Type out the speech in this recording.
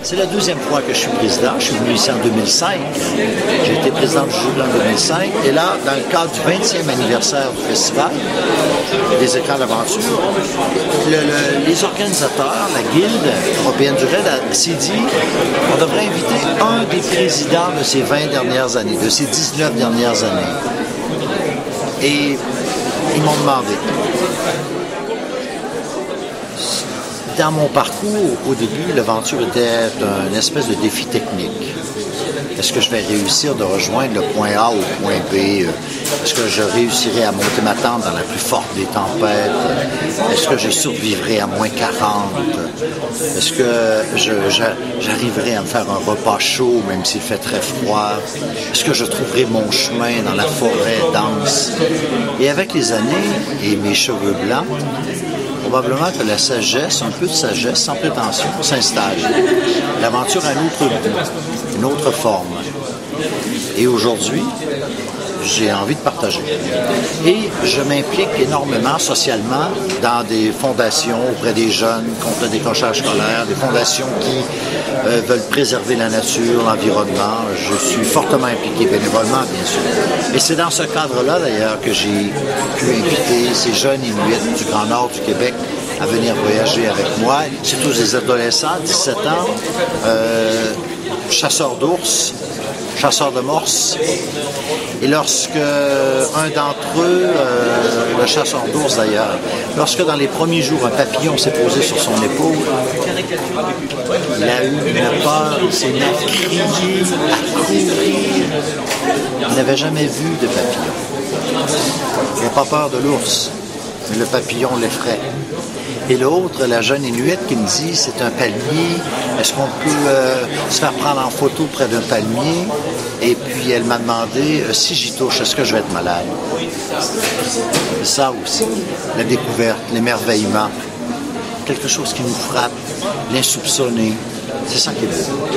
C'est la deuxième fois que je suis président. Je suis venu ici en 2005. J'ai été président du jury en 2005. Et là, dans le cadre du 20e anniversaire du festival des écrans d'aventure, les organisateurs, la Guilde européenne du raid, s'est dit on devrait inviter un des présidents de ces 20 dernières années, de ces 19 dernières années. Et ils m'ont demandé. Dans mon parcours, au début, l'aventure était une espèce de défi technique. Est-ce que je vais réussir de rejoindre le point A au point B? Est-ce que je réussirai à monter ma tente dans la plus forte des tempêtes? Est-ce que je survivrai à moins 40? Est-ce que j'arriverai à me faire un repas chaud même s'il fait très froid? Est-ce que je trouverai mon chemin dans la forêt dense? Et avec les années et mes cheveux blancs, probablement que la sagesse, un peu de sagesse, sans prétention, s'installe. L'aventure a un autre goût, une autre forme. Et aujourd'hui, j'ai envie de partager. Et je m'implique énormément socialement dans des fondations auprès des jeunes contre le décrochage scolaire, des fondations qui veulent préserver la nature, l'environnement. Je suis fortement impliqué bénévolement, bien sûr. Et c'est dans ce cadre-là, d'ailleurs, que j'ai pu inviter ces jeunes Inuits du Grand Nord du Québec à venir voyager avec moi. C'est tous des adolescents, 17 ans, chasseurs d'ours, chasseurs de morses. Et lorsque un d'entre eux, le chasseur d'ours d'ailleurs, lorsque dans les premiers jours un papillon s'est posé sur son épaule, il a eu une peur, il s'est mis à crier, à courir. Il n'avait jamais vu de papillon. Il n'a pas peur de l'ours, mais le papillon l'effraie. Et l'autre, la jeune Inuit qui me dit, c'est un palmier, est-ce qu'on peut se faire prendre en photo près d'un palmier? Et puis elle m'a demandé, si j'y touche, est-ce que je vais être malade? Ça aussi, la découverte, l'émerveillement, quelque chose qui nous frappe, l'insoupçonné, c'est ça qui est beau.